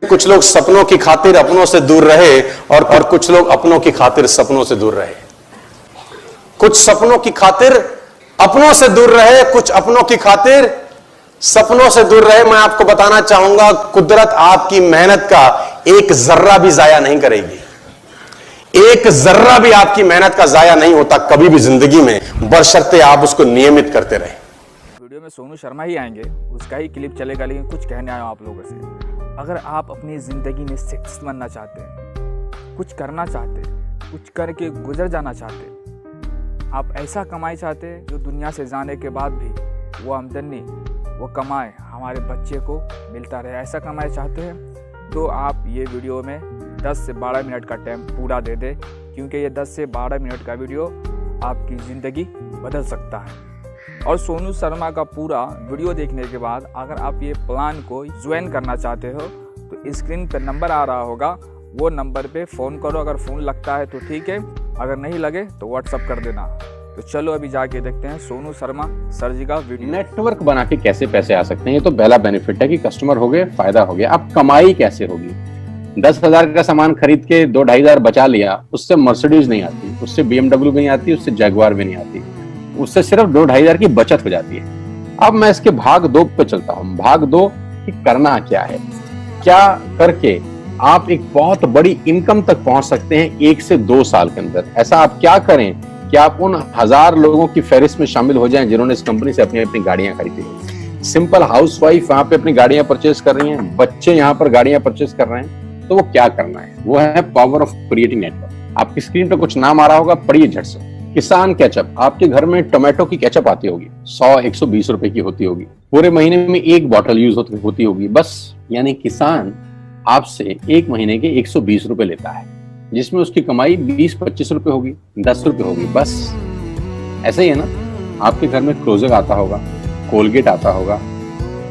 कुछ लोग सपनों की खातिर अपनों से दूर रहे और कुछ लोग अपनों की खातिर सपनों से दूर रहे। कुछ सपनों की खातिर अपनों से दूर रहे, कुछ अपनों की खातिर सपनों से दूर रहे। मैं आपको बताना चाहूंगा, कुदरत आपकी मेहनत का एक जर्रा भी जाया नहीं करेगी। एक जर्रा भी आपकी मेहनत का जाया नहीं होता कभी भी जिंदगी में, बशर्ते आप उसको नियमित करते रहे। वीडियो में सोनू शर्मा ही आएंगे, उसका ही क्लिप चलेगा, लेकिन कुछ कहने आया हूं आप लोगों से। अगर आप अपनी ज़िंदगी में सक्सेस बनना चाहते हैं, कुछ करना चाहते हैं, कुछ करके गुजर जाना चाहते हैं, आप ऐसा कमाई चाहते हैं जो दुनिया से जाने के बाद भी वो आमदनी, वो कमाए हमारे बच्चे को मिलता रहे, ऐसा कमाई चाहते हैं, तो आप ये वीडियो में 10 से 12 मिनट का टाइम पूरा दे दें, क्योंकि ये 10 से 12 मिनट का वीडियो आपकी ज़िंदगी बदल सकता है। और सोनू शर्मा का पूरा वीडियो देखने के बाद अगर आप ये प्लान को ज्वाइन करना चाहते हो तो स्क्रीन पर नंबर आ रहा होगा, वो नंबर पे फ़ोन करो। अगर फ़ोन लगता है तो ठीक है, अगर नहीं लगे तो व्हाट्सअप कर देना। तो चलो अभी जाके देखते हैं सोनू शर्मा सर जी का वीडियो। नेटवर्क बना के कैसे पैसे आ सकते हैं, ये तो पहला बेनिफिट है कि कस्टमर हो गए, फायदा हो गया। अब कमाई कैसे होगी? 10,000 का सामान खरीद के 2-2,500 बचा लिया, उससे मर्सिडीज नहीं आती, उससे BMW भी नहीं आती, उससे जगुआर भी नहीं आती, उससे सिर्फ 2-2,500 की बचत हो जाती है। अब मैं इसके भाग 2 पे चलता हूँ। भाग 2 कि करना क्या है, क्या करके आप एक बहुत बड़ी इनकम तक पहुंच सकते हैं 1 से 2 साल के अंदर। ऐसा आप क्या करें कि आप उन 1000 लोगों की फहरिस्त में शामिल हो जाएं जिन्होंने इस कंपनी से अपनी अपनी गाड़ियां खरीदी। सिंपल हाउसवाइफ वहां पे अपनी गाड़ियां परचेज कर रही हैं, बच्चे यहाँ पर गाड़ियां परचेज कर रहे हैं, तो वो क्या करना है? वो है पावर ऑफ क्रिएटिंग नेटवर्क। आपकी स्क्रीन पर कुछ नाम आ रहा होगा, पढ़िए झट से। किसान केचप, आपके घर में टोमेटो की केचप आती होगी, 100-120 रुपए की होती होगी, पूरे महीने में 1 बॉटल यूज होती होगी बस। यानी किसान आपसे 1 महीने के 120 रुपए लेता है, जिसमें उसकी कमाई 20-25 रुपए होगी, 10 रुपए होगी बस। ऐसा ही है ना? आपके घर में क्लोजर आता होगा, कोलगेट आता होगा,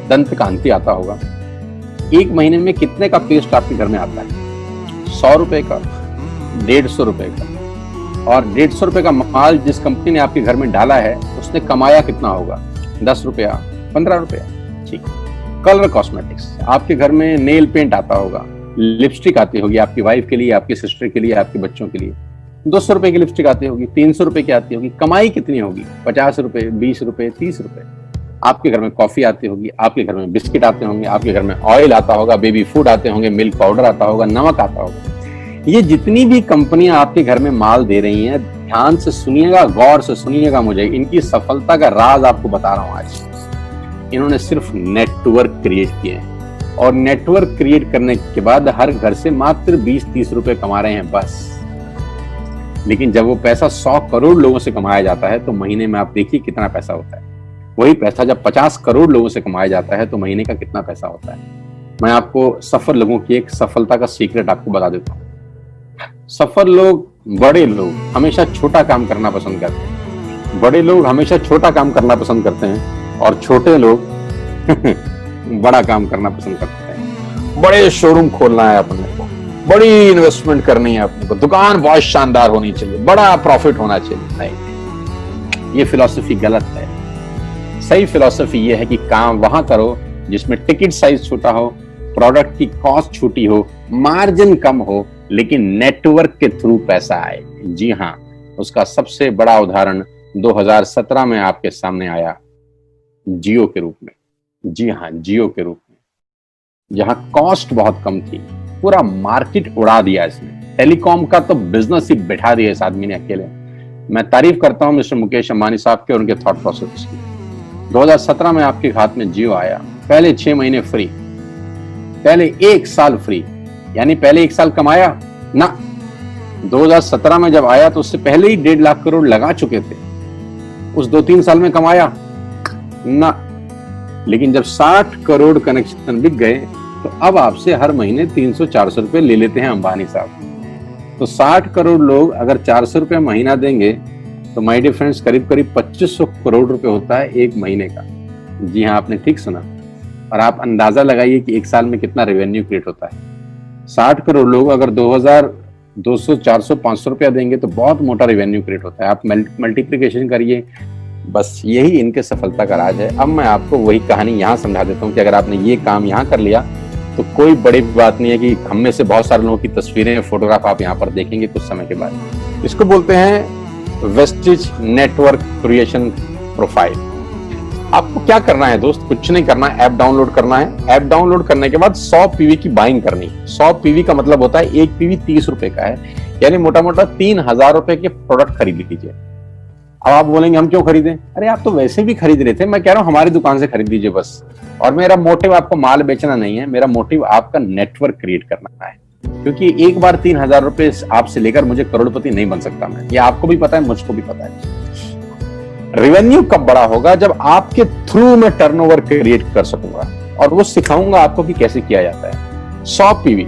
दंत कांति आता होगा। 1 महीने में कितने का पेस्ट आपके घर में आता है? 100 रुपए का, 150 रुपए का। और 150 रुपए का माल जिस कंपनी ने आपके घर में डाला है, उसने कमाया कितना होगा? 10 रुपया, 15 रुपया। ठीक। कलर कॉस्मेटिक्स, आपके घर में नेल पेंट आता होगा, लिपस्टिक आती होगी आपकी वाइफ के लिए, आपकी सिस्टर के लिए, आपके बच्चों के लिए। 200 रुपए की लिपस्टिक आती होगी, 300 रुपए की आती होगी। कमाई कितनी होगी? 50 रुपए, 20 रुपए, 30 रुपए। आपके घर में कॉफी आती होगी, आपके घर में बिस्किट आते होंगे, आपके घर में ऑयल आता होगा, बेबी फूड आते होंगे, मिल्क पाउडर आता होगा, नमक आता होगा। ये जितनी भी कंपनियां आपके घर में माल दे रही हैं, ध्यान से सुनिएगा, गौर से सुनिएगा। मुझे इनकी सफलता का राज आपको बता रहा हूं आज। इन्होंने सिर्फ नेटवर्क क्रिएट किए हैं, और नेटवर्क क्रिएट करने के बाद हर घर से मात्र 20-30 रुपए कमा रहे हैं बस। लेकिन जब वो पैसा 100 करोड़ लोगों से कमाया जाता है तो महीने में आप देखिए कितना पैसा होता है। वही पैसा जब 50 करोड़ लोगों से कमाया जाता है तो महीने का कितना पैसा होता है। मैं आपको सफल लोगों की एक सफलता का सीक्रेट आपको बता देता हूँ। सफल लोग, बड़े लोग हमेशा छोटा काम करना पसंद करते हैं। बड़े लोग हमेशा छोटा काम करना पसंद करते हैं, और छोटे लोग बड़ा काम करना पसंद करते हैं। बड़े शोरूम खोलना है अपने को, बड़ी इन्वेस्टमेंट करनी है अपने को, दुकान बहुत शानदार होनी चाहिए, बड़ा प्रॉफिट होना चाहिए। नहीं, ये फिलॉसफी गलत है। सही फिलॉसफी ये है कि काम वहां करो जिसमें टिकट साइज छोटा हो, प्रोडक्ट की कॉस्ट छोटी हो, मार्जिन कम हो, लेकिन नेटवर्क के थ्रू पैसा आए। जी हाँ, उसका सबसे बड़ा उदाहरण 2017 में आपके सामने आया, जियो के रूप में। जी हाँ, जियो के रूप में, जहां कॉस्ट बहुत कम थी, पूरा मार्केट उड़ा दिया इसने। टेलीकॉम का तो बिजनेस ही बैठा दिया इस आदमी ने अकेले। मैं तारीफ करता हूं मिस्टर मुकेश अंबानी साहब के और उनके थॉट प्रोसेस की। 2017 में आपके हाथ में जियो आया, पहले 6 महीने फ्री, पहले 1 साल फ्री। यानी पहले 1 साल कमाया ना। 2017 में जब आया तो उससे पहले ही 1.5 लाख करोड़ लगा चुके थे। उस 2-3 साल में कमाया ना। लेकिन जब 60 करोड़ कनेक्शन बिक गए तो अब आपसे हर महीने 300-400 रुपए ले लेते हैं अंबानी साहब। तो 60 करोड़ लोग अगर 400 रुपए महीना देंगे तो माय डियर फ्रेंड्स, करीब करीब 2500 करोड़ रुपए होता है 1 महीने का। जी हाँ, आपने ठीक सुना। और आप अंदाजा लगाइए कि 1 साल में कितना रेवेन्यू क्रिएट होता है। 60 करोड़ लोग अगर 2200, 400, 500 रुपया देंगे तो बहुत मोटा रेवेन्यू क्रिएट होता है। आप मल्टीप्लिकेशन करिए, बस यही इनके सफलता का राज है। अब मैं आपको वही कहानी यहाँ समझा देता हूँ कि अगर आपने ये काम यहाँ कर लिया तो कोई बड़ी बात नहीं है कि हम में से बहुत सारे लोगों की तस्वीरें, फोटोग्राफ आप यहाँ पर देखेंगे कुछ समय के बाद। इसको बोलते हैं वेस्टिज नेटवर्क क्रिएशन प्रोफाइल। आपको क्या करना है दोस्त, कुछ नहीं करना है, ऐप डाउनलोड करना है। ऐप डाउनलोड करने के बाद 100 पीवी की बाइंग करनी है। 100 पीवी का मतलब होता है एक पीवी 30 रुपए का है, यानी मोटा मोटा 3000 रुपए के प्रोडक्ट खरीद लीजिए। अब आप बोलेंगे हम क्यों खरीदें? अरे आप तो वैसे भी खरीद रहे थे, मैं कह रहा हूं हमारी दुकान से खरीद लीजिए बस। और मेरा मोटिव आपको माल बेचना नहीं है, मेरा मोटिव आपका नेटवर्क क्रिएट करना है, क्योंकि एक बार 3000 रुपए आपसे लेकर मुझे करोड़पति नहीं बन सकता मैं, ये आपको भी पता है, मुझको भी पता है। रेवेन्यू कब बड़ा होगा? जब आपके थ्रू मैं टर्नओवर क्रिएट कर सकूंगा, और वो सिखाऊंगा आपको कि कैसे किया जाता है। 100 पीवी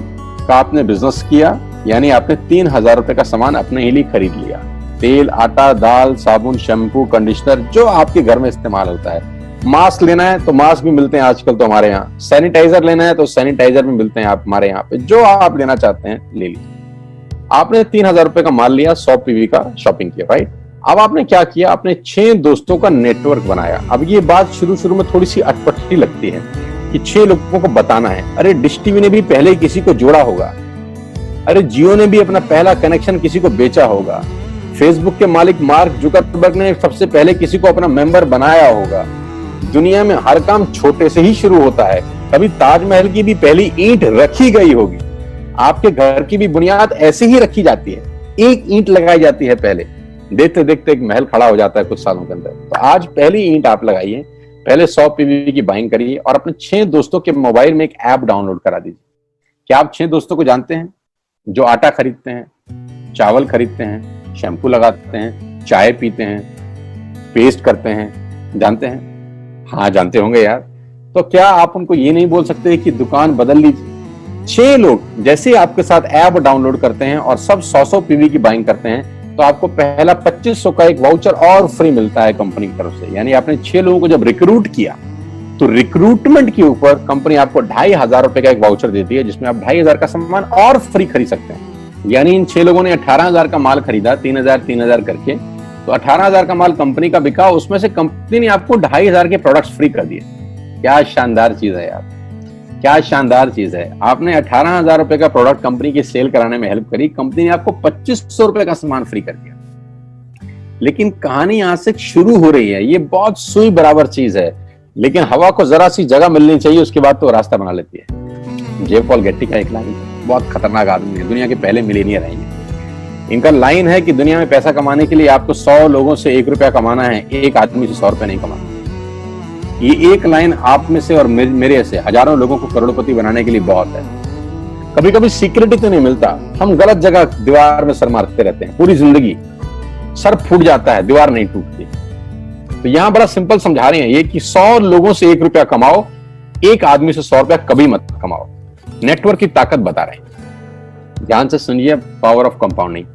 का आपने बिजनेस किया, यानी आपने 3000 रुपए का सामान अपने ही लिए खरीद लिया। तेल, आटा, दाल, साबुन, शैम्पू, कंडीशनर, जो आपके घर में इस्तेमाल होता है। मास्क लेना है तो मास्क भी मिलते हैं आजकल तो हमारे यहाँ। सैनिटाइजर लेना है तो सैनिटाइजर भी मिलते हैं आप हमारे यहाँ पे। जो आप लेना चाहते हैं ले लीजिए। आपने 3000 रुपए का माल लिया, 100 पीवी का शॉपिंग किया, राइट? अब आपने क्या किया? आपने 6 दोस्तों का नेटवर्क बनाया। अब ये बात शुरू में थोड़ी सी अटपटी लगती है कि 6 लोगों को बताना है। अरे डिश टीवी ने भी पहले किसी को जोड़ा होगा, अरे जियो ने भी अपना पहला कनेक्शन किसी को बेचा होगा, फेसबुक के मालिक मार्क जुकरबर्ग ने सबसे पहले किसी को अपना मेंबर बनाया होगा। दुनिया में हर काम छोटे से ही शुरू होता है। कभी ताजमहल की भी पहली ईंट रखी गई होगी, आपके घर की भी बुनियाद ऐसे ही रखी जाती है, एक ईंट लगाई जाती है पहले, देखते देखते एक महल खड़ा हो जाता है कुछ सालों के अंदर। तो आज पहली ईंट आप लगाइए, पहले 100 पीवी की बाइंग करिए और अपने 6 दोस्तों के मोबाइल में एक ऐप डाउनलोड करा दीजिए। क्या आप 6 दोस्तों को जानते हैं जो आटा खरीदते हैं, चावल खरीदते हैं, शैम्पू लगाते हैं, चाय पीते हैं, पेस्ट करते हैं? जानते हैं? हाँ जानते होंगे यार। तो क्या आप उनको ये नहीं बोल सकते कि दुकान बदल लीजिए? 6 लोग जैसे आपके साथ ऐप डाउनलोड करते हैं और सब 100 पीवी की बाइंग करते हैं, तो आपको पहला 2500 का एक वाउचर और फ्री मिलता है कंपनी की तरफ से। यानी आपने 6 लोगों को जब रिक्रूट किया, तो रिक्रूटमेंट के ऊपर कंपनी आपको 2500 रुपए का एक वाउचर देती है, जिसमें आप 2500 का सामान और फ्री खरीद सकते हैं। यानी इन 6 लोगों ने 18000 का माल खरीदा, 3000 करके, तो 18000 का माल कंपनी का बिका, उसमें से कंपनी ने आपको 2500 के प्रोडक्ट्स फ्री कर दिए। क्या शानदार चीज है यार, क्या शानदार चीज है। आपने 18000 रुपए का प्रोडक्ट कंपनी की सेल कराने में हेल्प करी, कंपनी ने आपको 2500 रुपए का सामान फ्री कर दिया। लेकिन कहानी यहां से शुरू हो रही है। ये बहुत सुई बराबर चीज है, लेकिन हवा को जरा सी जगह मिलनी चाहिए, उसके बाद तो रास्ता बना लेती है। जे पॉल गेट्टी का एक लाइन, बहुत खतरनाक आदमी है, दुनिया के पहले मिलियनियर हैं ये। इनका लाइन है कि दुनिया में पैसा कमाने के लिए आपको 100 लोगों से 1 रुपया कमाना है, एक आदमी से 100 रुपया नहीं कमाना। ये एक लाइन आप में से और मेरे से हजारों लोगों को करोड़पति बनाने के लिए बहुत है। कभी कभी सिक्योरिटी तो नहीं मिलता, हम गलत जगह दीवार में सर मारते रहते हैं, पूरी जिंदगी सर फूट जाता है, दीवार नहीं टूटती। तो यहां बड़ा सिंपल समझा रहे हैं ये कि 100 लोगों से 1 रुपया कमाओ, एक आदमी से 100 रुपया कभी मत कमाओ। नेटवर्क की ताकत बता रहे हैं, ध्यान से सुनिए, पावर ऑफ कंपाउंडिंग।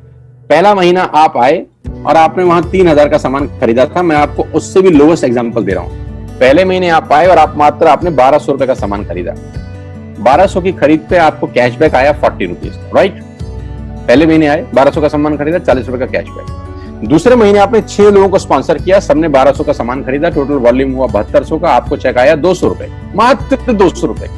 पहला महीना आप आए और आपने वहां 3000 का सामान खरीदा था, मैं आपको उससे भी लोएस्ट एग्जांपल दे रहा हूं। पहले महीने आप आए और आप मात्र आपने 1200 रुपए का सामान खरीदा, 1200 की खरीद पे आपको कैशबैक आया 40 रुपीज, राइट? पहले महीने आए, 1200 का सामान खरीदा, 40 रुपए का कैशबैक। दूसरे महीने आपने 6 लोगों को स्पॉन्सर किया, सबने 1200 का सामान खरीदा, टोटल वॉल्यूम हुआ 7200 का, आपको चेक आया 200 रुपए, मात्र 200 रुपए।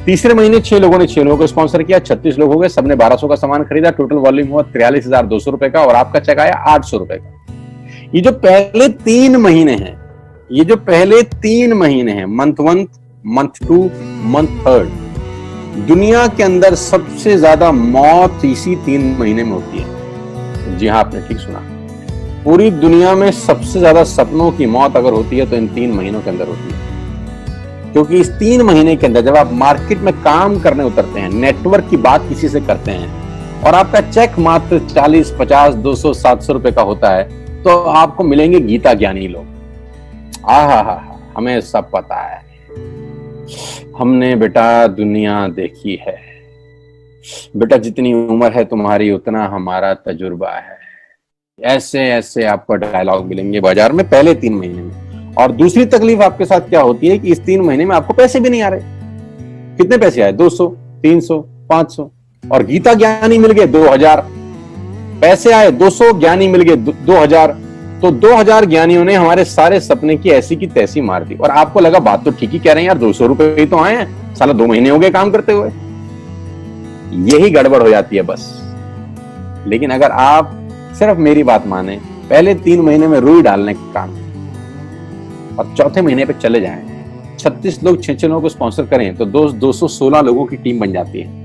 तीसरे महीने 6 लोगों ने 6 लोगों को स्पॉन्सर किया, 36 लोग हो गए, सबने 1200 का सामान खरीदा, टोटल वॉल्यूम हुआ 43200 रुपए का, और आपका चेक आया 800 रुपए का। ये जो पहले 3 महीने हैं, ये जो पहले 3 महीने हैं, मंथ 1, मंथ 2, मंथ 3, दुनिया के अंदर सबसे ज्यादा मौत इसी 3 महीने में होती है। जी हाँ, आपने ठीक सुना, पूरी दुनिया में सबसे ज्यादा सपनों की मौत अगर होती है तो इन 3 महीनों के अंदर होती है। क्योंकि इस 3 महीने के अंदर जब आप मार्केट में काम करने उतरते हैं, नेटवर्क की बात किसी से करते हैं और आपका चेक मात्र 40, 50, 200, 700 रुपए का होता है, तो आपको मिलेंगे गीता ज्ञानी लोग। आहा, हमें सब पता है, हमने बेटा दुनिया देखी है, बेटा जितनी उम्र है तुम्हारी उतना हमारा तजुर्बा है। ऐसे ऐसे आपको डायलॉग मिलेंगे बाजार में पहले 3 महीने में। और दूसरी तकलीफ आपके साथ क्या होती है कि इस 3 महीने में आपको पैसे भी नहीं आ रहे। कितने पैसे आए? 200, 300, 500, और गीता ज्ञानी मिल गए 2000। पैसे आए 200, ज्ञानी मिल गए 2000, तो 2000 ज्ञानियों ने हमारे सारे सपने की ऐसी की तैसी मार दी। और आपको लगा बात तो ठीक ही कह रहे हैं यार, 200 रुपए ही तो आए हैं, साला 2 महीने हो गए काम करते हुए। यही गड़बड़ हो जाती है बस। लेकिन अगर आप सिर्फ मेरी बात माने, पहले 3 महीने में रुई डालने का काम और चौथे महीने पे चले जाएं, 36 लोग 6 लोगों को स्पॉन्सर करें तो 216 लोगों की टीम बन जाती है।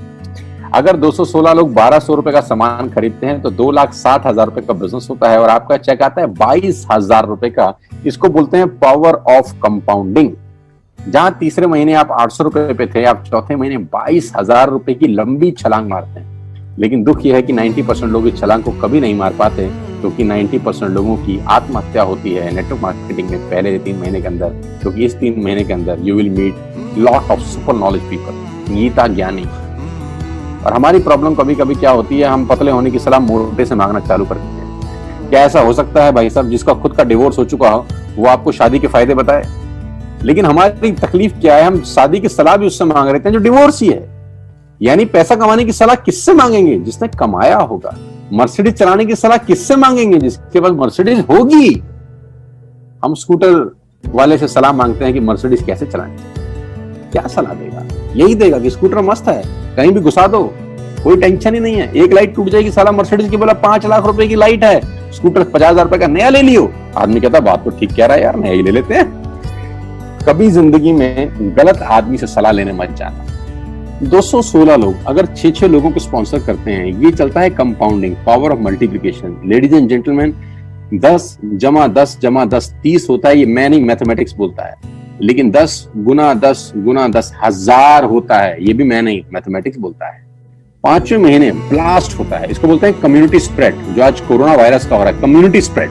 अगर 216 लोग 1200 रुपए का सामान खरीदते हैं तो 2,60,000 रुपए का बिजनेस होता है और आपका चेक आता है 22,000 रुपए का। इसको बोलते हैं पावर ऑफ कंपाउंडिंग। जहां तीसरे महीने आप 800 रुपए पे थे, आप चौथे महीने 22,000 रुपए की लंबी छलांग मारते हैं। लेकिन दुख यह है कि 90% लोग इस छलांग को कभी नहीं मार पाते, क्योंकि 90% लोगों की आत्महत्या होती है नेटवर्क मार्केटिंग में पहले 3 महीने के अंदर। क्योंकि इस 3 महीने के अंदर you will meet lot of super knowledge people, Geeta ज्ञानी। और हमारी प्रॉब्लम कभी कभी क्या होती है, हम पतले होने की सलाह मोटे से मांगना चालू कर देते हैं। क्या ऐसा हो सकता है भाई साहब, जिसका खुद का डिवोर्स हो चुका हो वो आपको शादी के फायदे बताए? लेकिन हमारी तकलीफ क्या है, हम शादी की सलाह भी उससे मांग रहे हैं जो डिवोर्स ही है। यानी पैसा कमाने की सलाह किससे मांगेंगे? जिसने कमाया होगा। मर्सिडीज चलाने की सलाह किससे मांगेंगे? जिसके पास मर्सिडीज होगी। हम स्कूटर वाले से सलाह मांगते हैं कि मर्सिडीज कैसे चलाएं। क्या सलाह देगा? यही देगा कि स्कूटर मस्त है, कहीं भी घुसा दो, कोई टेंशन ही नहीं है। एक लाइट टूट जाएगी, साला मर्सिडीज की बोला 5 लाख रुपए की लाइट है, स्कूटर 50,000 रुपए का नया ले लियो। आदमी कहता बात तो ठीक कह रहा है यार, नया ही ले लेते हैं। कभी जिंदगी में गलत आदमी से सलाह लेने मत जाना। 216 लोग अगर 6 लोगों को स्पॉन्सर करते हैं, ये चलता है compounding, power of multiplication. Ladies and gentleman, 10 × 10 × 10 30 होता है। ये मैं नहीं, मैथमेटिक्स बोलता है। लेकिन 10 × 10 × 10 1000 होता है। ये भी मैं नहीं, मैथमेटिक्स बोलता है। 5वें महीने ब्लास्ट होता है। इसको बोलते हैं कम्युनिटी स्प्रेड, जो आज कोरोना वायरस का हो रहा है। कम्युनिटी स्प्रेड,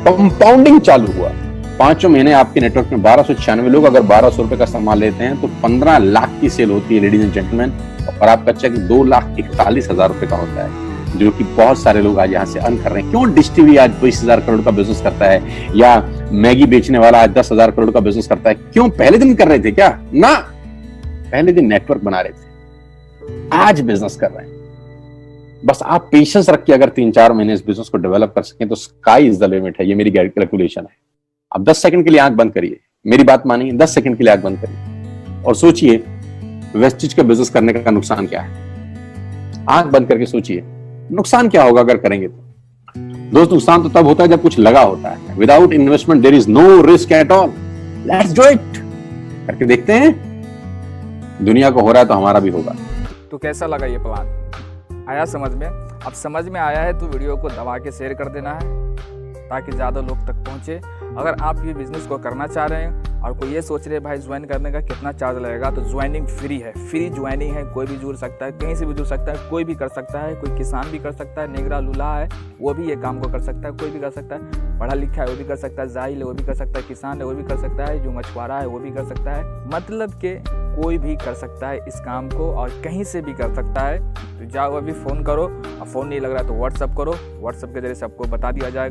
कंपाउंडिंग चालू हुआ। 5वें महीने आपके नेटवर्क में 1296 लोग अगर 1200 रुपए का सामान लेते हैं तो 15 लाख की सेल होती है लेडीज एंड जेंटलमैन। और आपका चेक 2,41,000 रुपए का होता है, जो कि बहुत सारे लोग आज यहाँ से अर्न कर रहे हैं। क्यों डिश टीवी आज 20,000 करोड़ का बिजनेस करता है, या मैगी बेचने वाला आज 10,000 करोड़ का बिजनेस करता है? क्यों? पहले दिन कर रहे थे क्या? ना, पहले दिन नेटवर्क बना रहे थे, आज बिजनेस कर रहे हैं। बस आप पेशेंस रख के अगर 3-4 महीने इस बिजनेस को डेवलप कर सकें तो स्काई इज द लिमिट है। ये मेरी कैलकुलेशन है। अब 10 सेकंड के लिए आंख बंद करिए, मेरी बात मानिए, 10 सेकंड के लिए आंख बंद करिए और सोचिए वेस्टेज का बिजनेस करने का नुकसान क्या है। आंख बंद करके सोचिए नुकसान क्या होगा अगर करेंगे तो। दोस्त, नुकसान तो तब होता है जब कुछ लगा होता है। Without investment there is no risk at all. Let's do it. करके देखते हैं, दुनिया को हो रहा है तो हमारा भी होगा। तो कैसा लगा ये प्लान? आया समझ में? अब समझ में आया है तो वीडियो को दबा के शेयर कर देना है ताकि ज़्यादा लोग तक पहुँचे। अगर आप ये बिज़नेस को करना चाह रहे हैं और कोई ये सोच रहे हैं भाई ज्वाइन करने का कितना चार्ज लगेगा, तो ज्वाइनिंग फ्री है। फ्री ज्वाइनिंग है, कोई भी जुड़ सकता है, कहीं से भी जुड़ सकता है, कोई भी कर सकता है। कोई किसान भी कर सकता है, नेगरा लूल्हा है वो भी ये काम को कर सकता है, कोई भी कर सकता है। पढ़ा लिखा है वो भी कर सकता है, जाहिल है वो भी कर सकता है, किसान है वो भी कर सकता है, जो मछुआरा है वो भी कर सकता है। मतलब कि कोई भी कर सकता है इस काम को और कहीं से भी कर सकता है। तो जाओ अभी फ़ोन करो, और फ़ोन नहीं लग रहा है तो व्हाट्सअप करो, व्हाट्सअप के जरिए सबको बता दिया जाएगा।